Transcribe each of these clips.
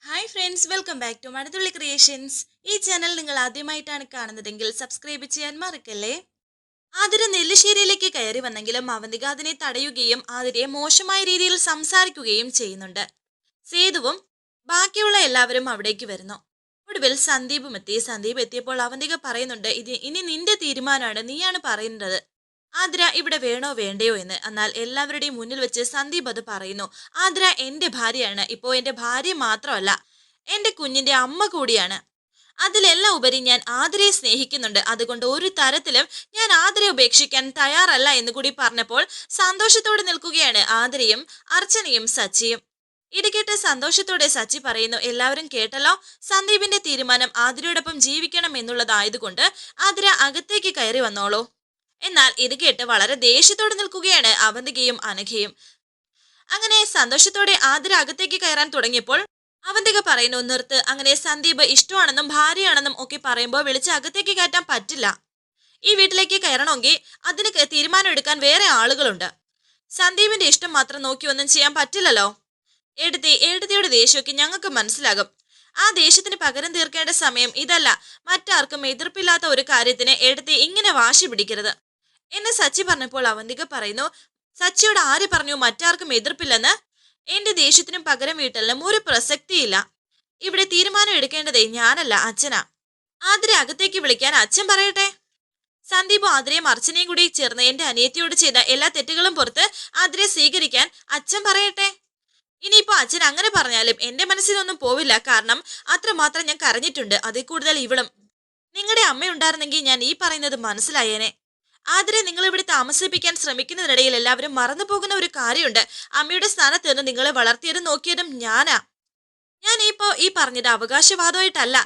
Hi friends, welcome back to Mazhathulli creations. ഈ channel നിങ്ങൾ ആദ്യമായിട്ടാണ് കാണുന്നതെങ്കിൽ സബ്സ്ക്രൈബ് ചെയ്യാൻ മറക്കല്ലേ. ആതിര നെല്ലിശ്ശേരിയിലേക്ക് കയറി വന്നെങ്കിലും അവന്തിക അതിനെ തടയുകയും ആതിരയെ മോശമായ രീതിയിൽ സംസാരിക്കുകയും ചെയ്യുന്നുണ്ട്. സേതുവും ബാക്കിയുള്ള എല്ലാവരും അവിടേക്ക് വരുന്നു. ഒടുവിൽ സന്ദീപും എത്തി. സന്ദീപ് എത്തിയപ്പോൾ അവന്തിക പറയുന്നുണ്ട്, ഇത് ഇനി നിന്റെ തീരുമാനമാണ്, നീയാണ് പറയുന്നത് ആതിര ഇവിടെ വേണോ വേണ്ടയോ എന്ന്. എന്നാൽ എല്ലാവരുടെയും മുന്നിൽ വെച്ച് സന്ദീപ് അത് പറയുന്നു. ആതിര എന്റെ ഭാര്യയാണ്, ഇപ്പോ എന്റെ ഭാര്യ മാത്രമല്ല, എന്റെ കുഞ്ഞിന്റെ അമ്മ കൂടിയാണ്. അതിലെല്ലാം ഉപരി ഞാൻ ആതിരയെ സ്നേഹിക്കുന്നുണ്ട്. അതുകൊണ്ട് ഒരു തരത്തിലും ഞാൻ ആതിരയെ ഉപേക്ഷിക്കാൻ തയ്യാറല്ല എന്ന് കൂടി പറഞ്ഞപ്പോൾ സന്തോഷത്തോടെ നിൽക്കുകയാണ് ആതിരയും അർച്ചനയും സച്ചിയും. ഇത് കേട്ട് സന്തോഷത്തോടെ സച്ചി പറയുന്നു, എല്ലാവരും കേട്ടല്ലോ, സന്ദീപിന്റെ തീരുമാനം ആതിരയോടൊപ്പം ജീവിക്കണം എന്നുള്ളതായതുകൊണ്ട് ആതിര അകത്തേക്ക് കയറി വന്നോളൂ. എന്നാൽ ഇത് കേട്ട് വളരെ ദേഷ്യത്തോടെ നിൽക്കുകയാണ് അവന്തികയും അനഘയും. അങ്ങനെ സന്തോഷത്തോടെ ആതിര അകത്തേക്ക് കയറാൻ തുടങ്ങിയപ്പോൾ അവന്തിക പറയുന്നു, നിർത്ത്, അങ്ങനെ സന്ദീപ് ഇഷ്ടമാണെന്നും ഭാര്യയാണെന്നും ഒക്കെ പറയുമ്പോൾ വിളിച്ച് അകത്തേക്ക് കയറ്റാൻ പറ്റില്ല. ഈ വീട്ടിലേക്ക് കയറണമെങ്കിൽ അതിന് തീരുമാനം എടുക്കാൻ വേറെ ആളുകളുണ്ട്. സന്ദീപിന്റെ ഇഷ്ടം മാത്രം നോക്കി ഒന്നും ചെയ്യാൻ പറ്റില്ലല്ലോ. എഴുതിയുടെ ദേഷ്യമൊക്കെ ഞങ്ങൾക്ക് മനസ്സിലാകും. ആ ദേഷ്യത്തിന് പകരം തീർക്കേണ്ട സമയം ഇതല്ല. മറ്റാർക്കും എതിർപ്പില്ലാത്ത ഒരു കാര്യത്തിന് എഴുതി ഇങ്ങനെ വാശി പിടിക്കരുത് എന്ന് സച്ചി പറഞ്ഞപ്പോൾ അവന്തിക പറയുന്നു, സച്ചിയോട് ആര് പറഞ്ഞു മറ്റാർക്കും എതിർപ്പില്ലെന്ന്? എന്റെ ദേഷ്യത്തിനും പകരം വീട്ടലിനും ഒരു പ്രസക്തിയില്ല. ഇവിടെ തീരുമാനം എടുക്കേണ്ടതേ ഞാനല്ല, അച്ഛനാ. ആതിരെ അകത്തേക്ക് വിളിക്കാൻ അച്ഛൻ പറയട്ടെ. സന്ദീപും ആതിരയും അർച്ചനയും കൂടി ചേർന്ന് എന്റെ അനിയത്തിയോട് ചെയ്ത എല്ലാ തെറ്റുകളും പുറത്ത് ആതിരെ സ്വീകരിക്കാൻ അച്ഛൻ പറയട്ടെ. ഇനിയിപ്പോ അച്ഛൻ അങ്ങനെ പറഞ്ഞാലും എന്റെ മനസ്സിലൊന്നും പോവില്ല. കാരണം അത്രമാത്രം ഞാൻ കരഞ്ഞിട്ടുണ്ട്. അതിൽ കൂടുതൽ ഇവളും. നിങ്ങളുടെ അമ്മയുണ്ടായിരുന്നെങ്കിൽ ഞാൻ ഈ പറയുന്നത് മനസ്സിലായേനെ. ആതിരെ നിങ്ങൾ ഇവിടെ താമസിപ്പിക്കാൻ ശ്രമിക്കുന്നതിനിടയിൽ എല്ലാവരും മറന്നു പോകുന്ന ഒരു കാര്യമുണ്ട്. അമ്മയുടെ സ്ഥാനത്ത് നിന്ന് നിങ്ങളെ വളർത്തിയതും നോക്കിയതും ഞാനാ. ഞാൻ ഈ പറഞ്ഞത് അവകാശവാദമായിട്ടല്ല,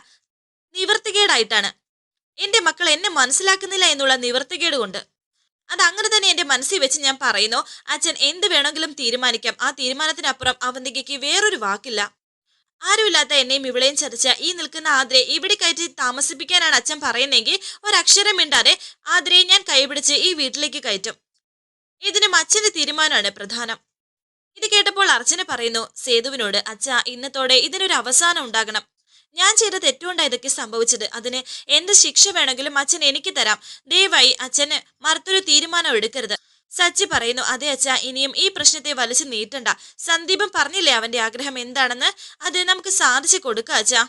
നിവർത്തികേടായിട്ടാണ്. എന്റെ മക്കൾ എന്നെ മനസ്സിലാക്കുന്നില്ല എന്നുള്ള നിവർത്തികേട് കൊണ്ട്. അത് അങ്ങനെ തന്നെ എന്റെ മനസ്സിൽ വെച്ച് ഞാൻ പറയുന്നു, അച്ഛൻ എന്ത് വേണമെങ്കിലും തീരുമാനിക്കാം. ആ തീരുമാനത്തിനപ്പുറം അവന്തികയ്ക്ക് വേറൊരു വാക്കില്ല. ആരുമില്ലാത്ത എന്നെയും ഇവിളെയും ചതിച്ച ഈ നിൽക്കുന്ന ആതിരെ ഇവിടെ കയറ്റി താമസിപ്പിക്കാനാണ് അച്ഛൻ പറയുന്നെങ്കിൽ ഒരക്ഷരം മിണ്ടാതെ ആതിരയെ ഞാൻ കൈപിടിച്ച് ഈ വീട്ടിലേക്ക് കയറ്റും. ഇതിനും അച്ഛന്റെ തീരുമാനമാണ് പ്രധാനം. ഇത് കേട്ടപ്പോൾ അർച്ചന പറയുന്നു സേതുവിനോട്, അച്ഛാ, ഇന്നത്തോടെ ഇതിനൊരു അവസാനം ഉണ്ടാകണം. ഞാൻ ചെയ്ത തെറ്റുകൊണ്ടാണ് ഇതൊക്കെ സംഭവിച്ചത്. അതിന് എന്ത് ശിക്ഷ വേണമെങ്കിലും അച്ഛൻ എനിക്ക് തരാം. ദയവായി അച്ഛന് മറുത്തൊരു തീരുമാനം എടുക്കരുത്. സച്ചി പറയുന്നു, അതെ അച്ഛാ, ഇനിയും ഈ പ്രശ്നത്തെ വലിച്ചു നീട്ടണ്ട. സന്ദീപം പറഞ്ഞില്ലേ അവന്റെ ആഗ്രഹം എന്താണെന്ന്, അത് നമുക്ക് സാധിച്ചു കൊടുക്കുക അച്ഛാ.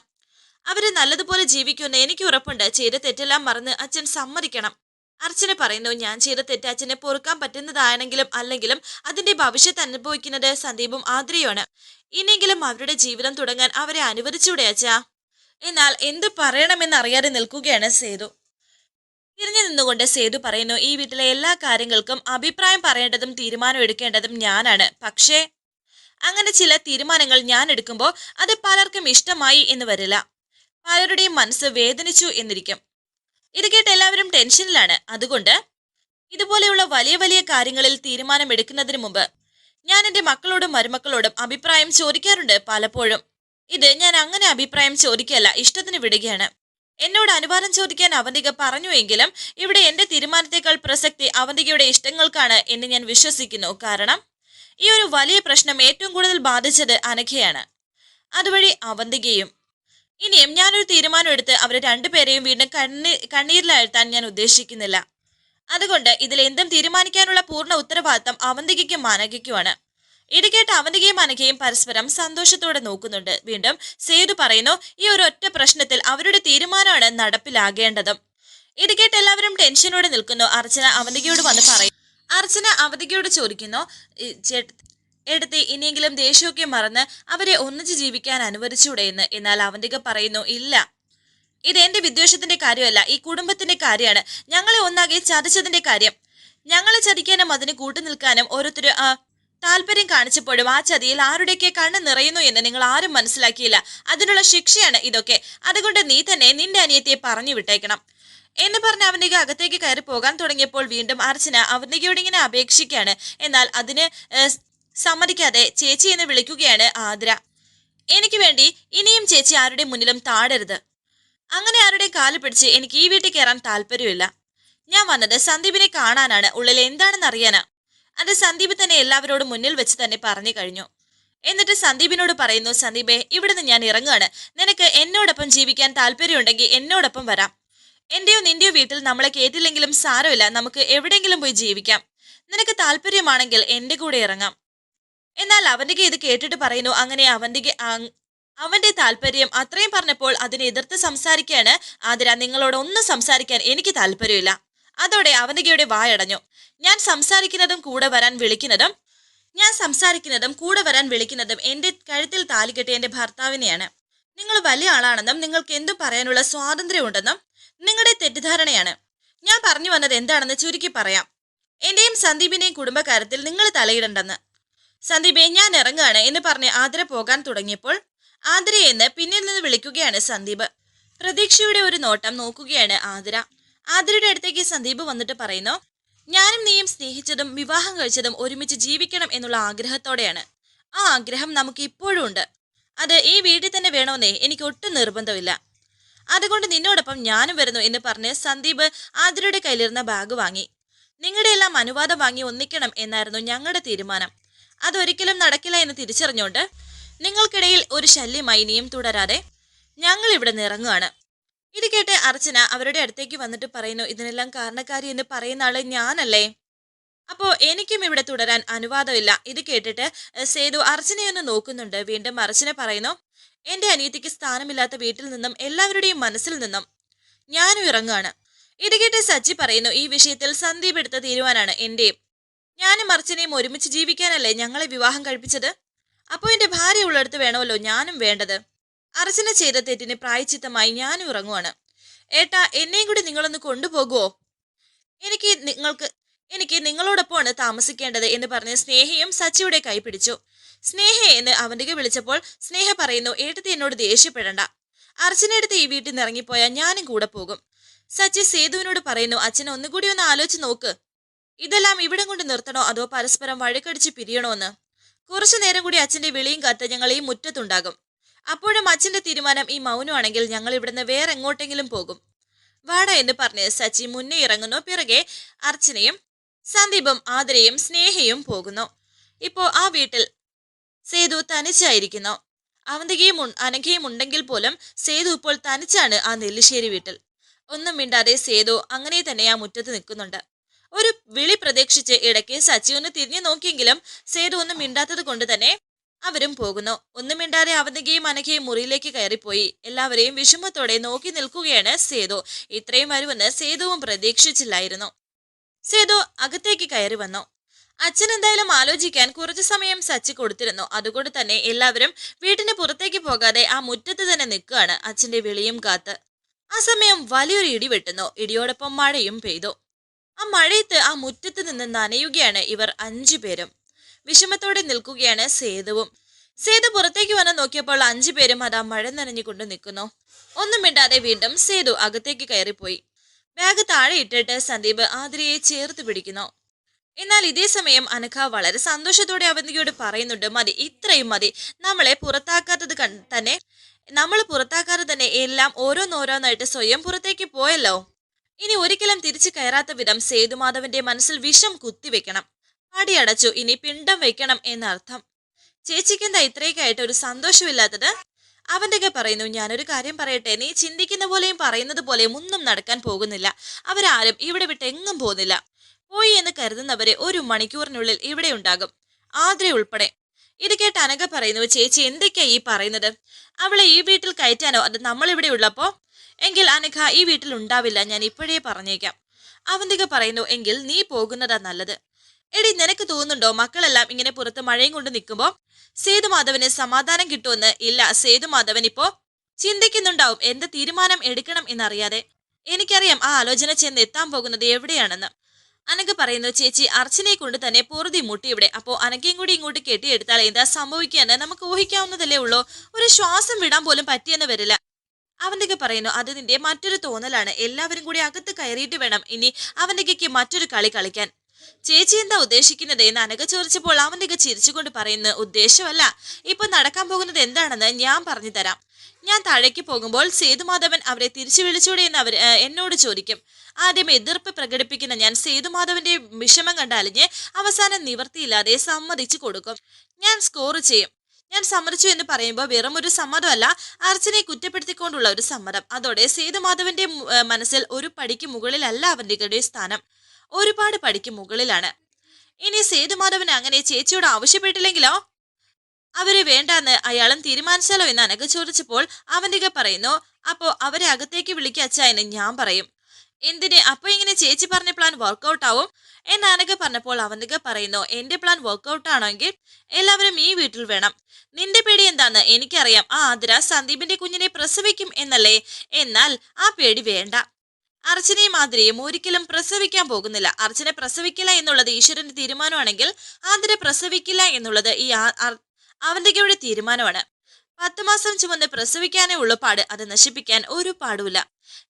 അവര് നല്ലതുപോലെ ജീവിക്കുമെന്ന് എനിക്ക് ഉറപ്പുണ്ട്. ചെയ്ത തെറ്റെല്ലാം മറന്ന് അച്ഛൻ സമ്മതിക്കണം. അർച്ചന പറയുന്നു, ഞാൻ ചെയ്ത തെറ്റ് അച്ഛനെ പൊറുക്കാൻ പറ്റുന്നതാണെങ്കിലും അല്ലെങ്കിലും അതിന്റെ ഭവിഷ്യത്ത് അനുഭവിക്കുന്നത് സന്ദീപും ആദ്രയുമാണ്. ഇനിയെങ്കിലും അവരുടെ ജീവിതം തുടങ്ങാൻ അവരെ അനുവദിച്ചൂടെ അച്ഛാ. എന്നാൽ എന്ത് പറയണമെന്ന് അറിയാതെ നിൽക്കുകയാണ് സേതു. തിരിഞ്ഞു നിന്നുകൊണ്ട് സേതു പറയുന്നു, ഈ വീട്ടിലെ എല്ലാ കാര്യങ്ങൾക്കും അഭിപ്രായം പറയേണ്ടതും തീരുമാനം എടുക്കേണ്ടതും ഞാനാണ്. പക്ഷേ അങ്ങനെ ചില തീരുമാനങ്ങൾ ഞാൻ എടുക്കുമ്പോൾ അത് പലർക്കും ഇഷ്ടമായി എന്ന് വരില്ല. പലരുടെയും മനസ്സ് വേദനിച്ചു എന്നിരിക്കും. ഇത് കേട്ട് എല്ലാവരും ടെൻഷനിലാണ്. അതുകൊണ്ട് ഇതുപോലെയുള്ള വലിയ വലിയ കാര്യങ്ങളിൽ തീരുമാനം എടുക്കുന്നതിന് മുമ്പ് ഞാൻ എൻ്റെ മക്കളോടും മരുമക്കളോടും അഭിപ്രായം ചോദിക്കാറുണ്ട് പലപ്പോഴും. ഇത് ഞാൻ അങ്ങനെ അഭിപ്രായം ചോദിക്കല്ല, ഇഷ്ടത്തിന് വിടുകയാണ്. എന്നോട് അനുവാദം ചോദിക്കാൻ അവന്തിക പറഞ്ഞു എങ്കിലും ഇവിടെ എന്റെ തീരുമാനത്തെക്കാൾ പ്രസക്തി അവന്തികയുടെ ഇഷ്ടങ്ങൾക്കാണ് എന്ന് ഞാൻ വിശ്വസിക്കുന്നു. കാരണം ഈ ഒരു വലിയ പ്രശ്നം ഏറ്റവും കൂടുതൽ ബാധിച്ചത് അനഘയാണ്, അതുവഴി അവന്തികയും. ഇനിയും ഞാനൊരു തീരുമാനം എടുത്ത് അവരെ രണ്ടുപേരെയും വീണ്ടും കണ്ണീരിലാഴ്ത്താൻ ഞാൻ ഉദ്ദേശിക്കുന്നില്ല. അതുകൊണ്ട് ഇതിൽ എന്തും തീരുമാനിക്കാനുള്ള പൂർണ്ണ ഉത്തരവാദിത്തം അവന്തികയ്ക്കും അനഘയ്ക്കുമാണ്. ഇത് കേട്ട് അവന്തികയും അനഘയും പരസ്പരം സന്തോഷത്തോടെ നോക്കുന്നുണ്ട്. വീണ്ടും സേതു പറയുന്നു, ഈ ഒരു ഒറ്റ പ്രശ്നത്തിൽ അവരുടെ തീരുമാനമാണ് നടപ്പിലാകേണ്ടതും. ഇത് കേട്ട് എല്ലാവരും ടെൻഷനോടെ നിൽക്കുന്നു. അർച്ചന അവന്തികയോട് വന്ന് പറയും. അർച്ചന അവന്തികയോട് ചോദിക്കുന്നു, എടുത്ത് ഇനിയെങ്കിലും ദേഷ്യമൊക്കെ മറന്ന് അവരെ ഒന്നിച്ച് ജീവിക്കാൻ അനുവദിച്ചൂടെ എന്ന്. എന്നാൽ അവന്തിക പറയുന്നു, ഇല്ല, ഇത് എന്റെ വിദ്വേഷത്തിന്റെ കാര്യമല്ല, ഈ കുടുംബത്തിന്റെ കാര്യമാണ്. ഞങ്ങളെ ഒന്നാകെ ചതിച്ചതിന്റെ കാര്യം. ഞങ്ങളെ ചതിക്കാനും അതിന് കൂട്ടുനിൽക്കാനും ഓരോരുത്തര് താല്പര്യം കാണിച്ചപ്പോഴും ആ ചതിയിൽ ആരുടെയൊക്കെ കണ്ണ് നിറയുന്നു എന്ന് നിങ്ങൾ ആരും മനസ്സിലാക്കിയില്ല. അതിനുള്ള ശിക്ഷയാണ് ഇതൊക്കെ. അതുകൊണ്ട് നീ തന്നെ നിന്റെ അനിയത്തിയെ പറഞ്ഞു വിട്ടേക്കണം എന്ന് പറഞ്ഞ് അവന്തിക അകത്തേക്ക് കയറി പോകാൻ തുടങ്ങിയപ്പോൾ വീണ്ടും അർച്ചന അവന്തികയോട് ഇങ്ങനെ അപേക്ഷിക്കുകയാണ്. എന്നാൽ അതിന് സമ്മതിക്കാതെ ചേച്ചി എന്ന് വിളിക്കുകയാണ് ആതിര. എനിക്ക് വേണ്ടി ഇനിയും ചേച്ചി ആരുടെ മുന്നിലും താടരുത്. അങ്ങനെ ആരുടെ കാല് പിടിച്ച് എനിക്ക് ഈ വീട്ടിൽ കയറാൻ താല്പര്യമില്ല. ഞാൻ വന്നത് സന്ദീപിനെ കാണാനാണ്, ഉള്ളിൽ എന്താണെന്ന് അറിയാനാ. അത് സന്ദീപ് തന്നെ എല്ലാവരോടും മുന്നിൽ വെച്ച് തന്നെ പറഞ്ഞു കഴിഞ്ഞു. എന്നിട്ട് സന്ദീപിനോട് പറയുന്നു, സന്ദീപേ ഇവിടുന്ന് ഞാൻ ഇറങ്ങുകയാണ്. നിനക്ക് എന്നോടൊപ്പം ജീവിക്കാൻ താല്പര്യമുണ്ടെങ്കിൽ എന്നോടൊപ്പം വരാം. എന്റെയോ നിന്റെയോ വീട്ടിൽ നമ്മളെ കേട്ടില്ലെങ്കിലും സാരമില്ല, നമുക്ക് എവിടെയെങ്കിലും പോയി ജീവിക്കാം. നിനക്ക് താല്പര്യമാണെങ്കിൽ എന്റെ കൂടെ ഇറങ്ങാം. എന്നാൽ അവന്തിക ഇത് കേട്ടിട്ട് പറയുന്നു, അങ്ങനെ അവന്റെ താല്പര്യം അത്രയും പറഞ്ഞപ്പോൾ അതിനെ എതിർത്ത് സംസാരിക്കുകയാണ് ആതിര. നിങ്ങളോട് ഒന്നും സംസാരിക്കാൻ എനിക്ക് താല്പര്യമില്ല. അതോടെ അവന്തികയുടെ വായടഞ്ഞു. ഞാൻ സംസാരിക്കുന്നതും കൂടെ വരാൻ വിളിക്കുന്നതും എന്റെ കഴുത്തിൽ താലി കെട്ടിയ എന്റെ ഭർത്താവിനെയാണ്. നിങ്ങൾ വലിയ ആളാണെന്നും നിങ്ങൾക്ക് എന്തും പറയാനുള്ള സ്വാതന്ത്ര്യമുണ്ടെന്നും നിങ്ങളുടെ തെറ്റിദ്ധാരണയാണ്. ഞാൻ പറഞ്ഞു വന്നത് എന്താണെന്ന് ചുരുക്കി പറയാം. എന്റെയും സന്ദീപിന്റെയും കുടുംബകാര്യത്തിൽ നിങ്ങൾ തലയിടണ്ടെന്ന്. സന്ദീപെ ഞാൻ ഇറങ്ങുകയാണ് എന്ന് പറഞ്ഞ് ആതിര പോകാൻ തുടങ്ങിയപ്പോൾ ആതിരയെന്ന് പിന്നിൽ നിന്ന് വിളിക്കുകയാണ് സന്ദീപ്. പ്രതീക്ഷയുടെ ഒരു നോട്ടം നോക്കുകയാണ് ആതിര. ആതിരയുടെ അടുത്തേക്ക് സന്ദീപ് വന്നിട്ട് പറയുന്നു, ഞാനും നീയും സ്നേഹിച്ചതും വിവാഹം കഴിച്ചതും ഒരുമിച്ച് ജീവിക്കണം എന്നുള്ള ആഗ്രഹത്തോടെയാണ്. ആ ആഗ്രഹം നമുക്ക് ഇപ്പോഴും ഉണ്ട്. അത് ഈ വീട്ടിൽ തന്നെ വേണമെന്നേ എനിക്ക് ഒട്ടും നിർബന്ധമില്ല. അതുകൊണ്ട് നിന്നോടൊപ്പം ഞാനും വരുന്നു എന്ന് പറഞ്ഞ് സന്ദീപ് ആതിരയുടെ കയ്യിലിരുന്ന ബാഗ് വാങ്ങി. നിങ്ങളുടെ എല്ലാം അനുവാദം വാങ്ങി ഒന്നിക്കണം എന്നായിരുന്നു ഞങ്ങളുടെ തീരുമാനം. അതൊരിക്കലും നടക്കില്ല എന്ന് തിരിച്ചറിഞ്ഞുകൊണ്ട് നിങ്ങൾക്കിടയിൽ ഒരു ശല്യമായി ഇനിയും തുടരാതെ ഞങ്ങൾ ഇവിടെ നിന്ന് ഇറങ്ങുകയാണ്. ഇത് കേട്ട് അർച്ചന അവരുടെ അടുത്തേക്ക് വന്നിട്ട് പറയുന്നു, ഇതിനെല്ലാം കാരണക്കാരി എന്ന് പറയുന്ന ആള് ഞാനല്ലേ? അപ്പോ എനിക്കും ഇവിടെ തുടരാൻ അനുവാദമില്ല. ഇത് കേട്ടിട്ട് സേതു അർച്ചനയൊന്ന് നോക്കുന്നുണ്ട്. വീണ്ടും അർച്ചന പറയുന്നു, എന്റെ അനിയത്തിക്ക് സ്ഥാനമില്ലാത്ത വീട്ടിൽ നിന്നും എല്ലാവരുടെയും മനസ്സിൽ നിന്നും ഞാനും ഇറങ്ങുകയാണ്. ഇത് കേട്ട് സച്ചി പറയുന്നു, ഈ വിഷയത്തിൽ സന്ദീപ് എടുത്ത തീരുമാനമാണ് എന്റെയും. ഞാനും അർച്ചനയും ഒരുമിച്ച് ജീവിക്കാനല്ലേ ഞങ്ങളെ വിവാഹം കഴിപ്പിച്ചത്. അപ്പോൾ എന്റെ ഭാര്യ ഉള്ളിടത്ത് വേണമല്ലോ ഞാനും വേണ്ടത്. അർച്ചന ചെയ്ത തെറ്റിന് പ്രായച്ചിത്തമായി ഞാനും ഇറങ്ങുവാണ്. ഏട്ടാ എന്നെയും കൂടി നിങ്ങളൊന്ന് കൊണ്ടുപോകുവോ? എനിക്ക് നിങ്ങളോടൊപ്പമാണ് താമസിക്കേണ്ടത് എന്ന് പറഞ്ഞ് സ്നേഹയും സച്ചിയുടെ കൈ പിടിച്ചു. സ്നേഹ എന്ന് അവന്തിക വിളിച്ചപ്പോൾ സ്നേഹ പറയുന്നു, ഏട്ടത്തി എന്നോട് ദേഷ്യപ്പെടണ്ട. അർച്ചനയെടുത്ത് ഈ വീട്ടിൽ നിന്ന് ഇറങ്ങിപ്പോയാൽ ഞാനും കൂടെ പോകും. സച്ചി സേതുവിനോട് പറയുന്നു, അച്ഛൻ ഒന്നുകൂടി ഒന്ന് ആലോചിച്ച് നോക്ക്. ഇതെല്ലാം ഇവിടം കൊണ്ട് നിർത്തണോ അതോ പരസ്പരം വഴക്കടിച്ച് പിരിയണോ എന്ന്. കുറച്ചു നേരം കൂടി അച്ഛന്റെ വിളിയും കാത്ത് ഞങ്ങൾ ഈ മുറ്റത്തുണ്ടാകും. അപ്പോഴും അച്ഛന്റെ തീരുമാനം ഈ മൗനമാണെങ്കിൽ ഞങ്ങൾ ഇവിടുന്ന് വേറെ എങ്ങോട്ടെങ്കിലും പോകും. വാട എന്ന് പറഞ്ഞ് സച്ചി മുന്നേ ഇറങ്ങുന്നു. പിറകെ അർച്ചനയും സന്ദീപും ആതിരയും സ്നേഹയും പോകുന്നു. ഇപ്പോ ആ വീട്ടിൽ സേതു തനിച്ചായിരിക്കുന്നു. അവന്തികയും അനഘയും ഉണ്ടെങ്കിൽ പോലും സേതു ഇപ്പോൾ തനിച്ചാണ് ആ നെല്ലിശ്ശേരി വീട്ടിൽ. ഒന്നും മിണ്ടാതെ സേതു അങ്ങനെ തന്നെ ആ മുറ്റത്ത് നിൽക്കുന്നുണ്ട്. ഒരു വിളി പ്രതീക്ഷിച്ച് ഇടയ്ക്ക് സച്ചി ഒന്ന് തിരിഞ്ഞു നോക്കിയെങ്കിലും സേതു ഒന്നും മിണ്ടാത്തത് കൊണ്ട് തന്നെ അവരും പോകുന്നു. ഒന്നും മിണ്ടാതെ അവന്തികയും അനഘയും മുറിയിലേക്ക് കയറിപ്പോയി. എല്ലാവരെയും വിഷമത്തോടെ നോക്കി നിൽക്കുകയാണ് സേതു. ഇത്രയും വരുമെന്ന് സേതുവും പ്രതീക്ഷിച്ചില്ലായിരുന്നു. സേതു അകത്തേക്ക് കയറി വന്നു. അച്ഛൻ എന്തായാലും ആലോചിക്കാൻ കുറച്ചു സമയം സച്ചി കൊടുത്തിരുന്നു. അതുകൊണ്ട് തന്നെ എല്ലാവരും വീട്ടിന് പുറത്തേക്ക് പോകാതെ ആ മുറ്റത്ത് തന്നെ നിൽക്കുകയാണ് അച്ഛന്റെ വിളിയും കാത്ത്. ആ സമയം വലിയൊരു ഇടി വെട്ടുന്നു. ഇടിയോടൊപ്പം മഴയും പെയ്തു. ആ മഴയത്ത് ആ മുറ്റത്ത് നിന്ന് നനയുകയാണ് ഇവർ 5 പേരും. വിഷമത്തോടെ നിൽക്കുകയാണ് സേതുവും. സേതു പുറത്തേക്ക് വന്ന് നോക്കിയപ്പോൾ 5 പേരും അതാ മഴ നനഞ്ഞുകൊണ്ട് നിൽക്കുന്നു. ഒന്നും മിണ്ടാതെ വീണ്ടും സേതു അകത്തേക്ക് കയറിപ്പോയി. ബാഗ് താഴെ ഇട്ടിട്ട് സന്ദീപ് ആതിരയെ ചേർത്ത് പിടിക്കുന്നു. എന്നാൽ ഇതേ സമയം അനഘ വളരെ സന്തോഷത്തോടെ അവന്തികയോട് പറയുന്നുണ്ട്, മതി, ഇത്രയും മതി. നമ്മൾ പുറത്താക്കാതെ തന്നെ എല്ലാം ഓരോന്നോരോന്നായിട്ട് സ്വയം പുറത്തേക്ക് പോയല്ലോ. ഇനി ഒരിക്കലും തിരിച്ചു കയറാത്ത വിധം സേതുമാധവന്റെ മനസ്സിൽ വിഷം കുത്തിവെക്കണം. പടിയടച്ചു, ഇനി പിണ്ടം വെക്കണം എന്നർത്ഥം. ചേച്ചിക്കെന്താ ഇത്രയൊക്കെയായിട്ട് ഒരു സന്തോഷമില്ലാത്തത്? അവന്തിക പറയുന്നു, ഞാനൊരു കാര്യം പറയട്ടെ, നീ ചിന്തിക്കുന്ന പോലെയും പറയുന്നത് പോലെയും ഒന്നും നടക്കാൻ പോകുന്നില്ല. അവരാരും ഇവിടെ വിട്ട് എങ്ങും പോകുന്നില്ല. പോയി എന്ന് കരുതുന്നവരെ 1 മണിക്കൂറിനുള്ളിൽ ഇവിടെ ഉണ്ടാകും, ആതിര ഉൾപ്പെടെ. ഇത് കേട്ട് അനഘ പറയുന്നു, ചേച്ചി എന്തൊക്കെയാ ഈ പറയുന്നത്? അവളെ ഈ വീട്ടിൽ കയറ്റാനോ അത് നമ്മളിവിടെ ഉള്ളപ്പോ? എങ്കിൽ അനഘ ഈ വീട്ടിൽ ഉണ്ടാവില്ല, ഞാൻ ഇപ്പോഴേ പറഞ്ഞേക്കാം. അവന്തിക പറയുന്നു, എങ്കിൽ നീ പോകുന്നതാ നല്ലത്. എടി, നിനക്ക് തോന്നുന്നുണ്ടോ മക്കളെല്ലാം ഇങ്ങനെ പുറത്ത് മഴയും കൊണ്ട് നിൽക്കുമ്പോ സേതുമാധവന് സമാധാനം കിട്ടുമെന്ന്? ഇല്ല, സേതുമാധവൻ ഇപ്പോ ചിന്തിക്കുന്നുണ്ടാവും എന്ത് തീരുമാനം എടുക്കണം എന്നറിയാതെ. എനിക്കറിയാം ആ ആലോചന ചെന്ന് എത്താൻ പോകുന്നത് എവിടെയാണെന്ന്. അനഘ പറയുന്നു, ചേച്ചി അർച്ചനയെ കൊണ്ട് തന്നെ പൊറുതി മുട്ടി ഇവിടെ. അപ്പോ അനഘയും കൂടി ഇങ്ങോട്ട് കെട്ടിയെടുത്താൽ എന്താ സംഭവിക്കാന്ന് നമുക്ക് ഊഹിക്കാവുന്നതല്ലേ ഉള്ളൂ. ഒരു ശ്വാസം വിടാൻ പോലും പറ്റിയെന്ന് വരില്ല. അവന്തിക പറയുന്നു, അത് നിന്റെ മറ്റൊരു തോന്നലാണ്. എല്ലാവരും കൂടി അകത്ത് കയറിയിട്ട് വേണം ഇനി അവന്തികയ്ക്ക് മറ്റൊരു കളി കളിക്കാൻ. ചേച്ചി എന്താ ഉദ്ദേശിക്കുന്നത് എന്ന് അനഘ ചോദിച്ചപ്പോൾ അവന്തിക ചിരിച്ചുകൊണ്ട് പറയുന്നു, ഉദ്ദേശമല്ല, ഇപ്പൊ നടക്കാൻ പോകുന്നത് എന്താണെന്ന് ഞാൻ പറഞ്ഞു തരാം. ഞാൻ താഴേക്ക് പോകുമ്പോൾ സേതുമാധവൻ അവരെ തിരിച്ചു വിളിച്ചൂടെ എന്ന് എന്നോട് ചോദിക്കും. ആദ്യം എതിർപ്പ് പ്രകടിപ്പിക്കുന്ന ഞാൻ സേതുമാധവന്റെ വിഷമം കണ്ടലിഞ്ഞ് അവസാനം നിവർത്തിയില്ലാതെ സമ്മതിച്ചു കൊടുക്കും. ഞാൻ സ്കോർ ചെയ്യും. ഞാൻ സമ്മതിച്ചു എന്ന് പറയുമ്പോൾ വെറും ഒരു സമ്മതമല്ല, അർച്ചനയെ കുറ്റപ്പെടുത്തിക്കൊണ്ടുള്ള ഒരു സമ്മതം. അതോടെ സേതുമാധവന്റെ മനസ്സിൽ ഒരു പടിക്ക് മുകളിലല്ല അവന്തികയുടെ സ്ഥാനം, ഒരുപാട് പടിക്ക് മുകളിലാണ്. ഇനി സേതുമാധവൻ അങ്ങനെ ചേച്ചിയോട് ആവശ്യപ്പെട്ടില്ലെങ്കിലോ? അവരെ വേണ്ടാന്ന് അയാളും തീരുമാനിച്ചാലോ എന്ന് അനഘ ചോദിച്ചപ്പോൾ അവന്തിക പറയുന്നു, അപ്പോ അവരെ അകത്തേക്ക് വിളിക്കച്ച എന്ന് ഞാൻ പറയും. എന്തിന്? അപ്പൊ ഇങ്ങനെ ചേച്ചി പറഞ്ഞ പ്ലാൻ വർക്ക്ഔട്ട് ആവും എന്ന് അനഘ പറഞ്ഞപ്പോൾ അവന്തിക പറയുന്നു, എന്റെ പ്ലാൻ വർക്ക്ഔട്ട് ആണെങ്കിൽ എല്ലാവരും ഈ വീട്ടിൽ വേണം. നിന്റെ പേടി എന്താന്ന് എനിക്കറിയാം. ആ ആതിര സന്ദീപിന്റെ കുഞ്ഞിനെ പ്രസവിക്കും എന്നല്ലേ? എന്നാൽ ആ പേടി വേണ്ട. അർച്ചനയും ആതിരയും ഒരിക്കലും പ്രസവിക്കാൻ പോകുന്നില്ല. അർച്ചന പ്രസവിക്കില്ല എന്നുള്ളത് ഈശ്വരന്റെ തീരുമാനമാണെങ്കിൽ ആതിര പ്രസവിക്കില്ല എന്നുള്ളത് ഈ അവന്തികയുടെ തീരുമാനമാണ്. 10 മാസം ചുമന്ന് പ്രസവിക്കാനേ ഉള്ളു പാട്, അത് നശിപ്പിക്കാൻ ഒരു പാടുമില്ല.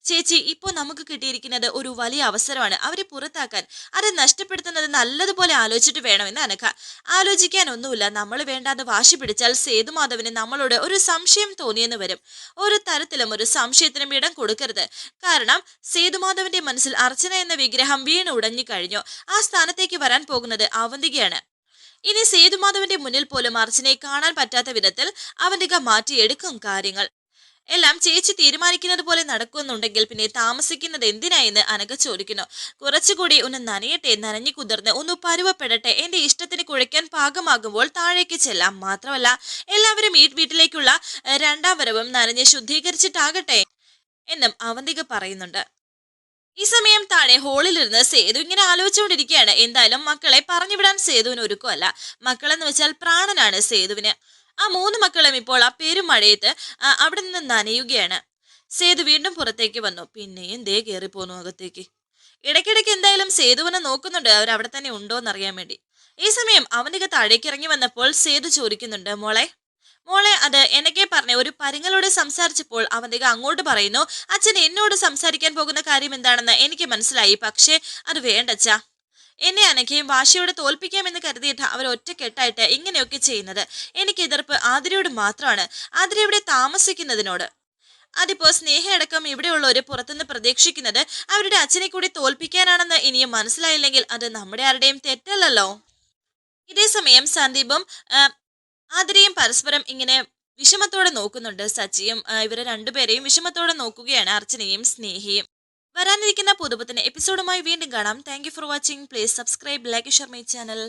ചേച്ചി, ഇപ്പോ നമുക്ക് കിട്ടിയിരിക്കുന്നത് ഒരു വലിയ അവസരമാണ് അവരെ പുറത്താക്കാൻ. അത് നഷ്ടപ്പെടുത്തുന്നത് നല്ലതുപോലെ ആലോചിച്ചിട്ട് വേണമെന്ന് അനഘ. ആലോചിക്കാൻ ഒന്നുമില്ല, നമ്മൾ വേണ്ടാതെ വാശി പിടിച്ചാൽ സേതുമാധവന് നമ്മളോട് ഒരു സംശയം തോന്നിയെന്ന് വരും. ഒരു തരത്തിലും ഒരു സംശയത്തിനും ഇടം കൊടുക്കരുത്. കാരണം സേതുമാധവന്റെ മനസ്സിൽ അർച്ചന എന്ന വിഗ്രഹം വീണ് ഉടഞ്ഞു കഴിഞ്ഞു. ആ സ്ഥാനത്തേക്ക് വരാൻ പോകുന്നത് അവന്തികയാണ്. ഇനി സേതുമാധവന്റെ മുന്നിൽ പോലും അർച്ചനയെ കാണാൻ പറ്റാത്ത വിധത്തിൽ അവന്തിക മാറ്റിയെടുക്കും കാര്യങ്ങൾ. എല്ലാം ചേച്ചി തീരുമാനിക്കുന്നത് പോലെ നടക്കുന്നുണ്ടെങ്കിൽ പിന്നെ താമസിക്കുന്നത് എന്തിനായെന്ന് അനഘ ചോദിക്കുന്നു. കുറച്ചുകൂടി ഒന്ന് നനയട്ടെ, നനഞ്ഞു കുതിർന്ന് ഒന്ന് പരുവപ്പെടട്ടെ, എന്റെ ഇഷ്ടത്തിന് കുഴയ്ക്കാൻ പാകമാകുമ്പോൾ താഴേക്ക് ചെല്ലാം. മാത്രമല്ല എല്ലാവരും ഈ വീട്ടിലേക്കുള്ള 2ാം വരവും നനഞ്ഞ് ശുദ്ധീകരിച്ചിട്ടാകട്ടെ എന്നും അവന്തിക പറയുന്നുണ്ട്. ഈ സമയം താഴെ ഹോളിലിരുന്ന് സേതു ഇങ്ങനെ ആലോചിച്ചുകൊണ്ടിരിക്കുകയാണ്. എന്തായാലും മക്കളെ പറഞ്ഞുവിടാൻ സേതുവിന് ഒരുക്കമല്ല. മക്കളെന്ന് വെച്ചാൽ പ്രാണനാണ് സേതുവിന്. ആ 3 മക്കളും ഇപ്പോൾ ആ പെരുമഴയത്ത് അവിടെ നിന്ന് നനയുകയാണ്. സേതു വീണ്ടും പുറത്തേക്ക് വന്നു. പിന്നെയും ദേ കയറിപ്പോന്നു അകത്തേക്ക്. ഇടയ്ക്കിടയ്ക്ക് എന്തായാലും സേതുവിനെ നോക്കുന്നുണ്ട്, അവരവിടെ തന്നെ ഉണ്ടോന്ന് അറിയാൻ വേണ്ടി. ഈ സമയം അവനിക താഴേക്ക് ഇറങ്ങി വന്നപ്പോൾ സേതു ചോദിക്കുന്നുണ്ട്, മോളെ അത് എന്നൊക്കെ പറഞ്ഞ ഒരു പരിങ്ങളോട് സംസാരിച്ചപ്പോൾ അവന്തിക അങ്ങോട്ട് പറയുന്നു, അച്ഛൻ എന്നോട് സംസാരിക്കാൻ പോകുന്ന കാര്യം എന്താണെന്ന് എനിക്ക് മനസ്സിലായി, പക്ഷേ അത് വേണ്ടച്ചാ. എന്നെ അനഘയും വാശിയോടെ തോൽപ്പിക്കാമെന്ന് കരുതിയിട്ട് അവർ ഒറ്റക്കെട്ടായിട്ട് ഇങ്ങനെയൊക്കെ ചെയ്യുന്നത്. എനിക്ക് എതിർപ്പ് ആതിരയോട് മാത്രമാണ്, ആതിര ഇവിടെ താമസിക്കുന്നതിനോട്. അതിപ്പോ സ്നേഹയടക്കം ഇവിടെയുള്ളവര് പുറത്തുനിന്ന് പ്രതീക്ഷിക്കുന്നത് അവരുടെ അച്ഛനെ കൂടി തോൽപ്പിക്കാനാണെന്ന് ഇനിയും മനസ്സിലായില്ലെങ്കിൽ അത് നമ്മുടെ ആരുടെയും തെറ്റല്ലല്ലോ. ഇതേ സമയം സന്ദീപും ആതിരയും പരസ്പരം ഇങ്ങനെ വിഷമത്തോടെ നോക്കുന്നുണ്ട്. സച്ചിയും ഇവരെ രണ്ടുപേരെയും വിഷമത്തോടെ നോക്കുകയാണ് അർച്ചനയും സ്നേഹിയും. വരാനിരിക്കുന്ന പുതുപുത്തൻ എപ്പിസോഡുമായി വീണ്ടും കാണാം. Thank you for watching. Please subscribe, like, share my channel.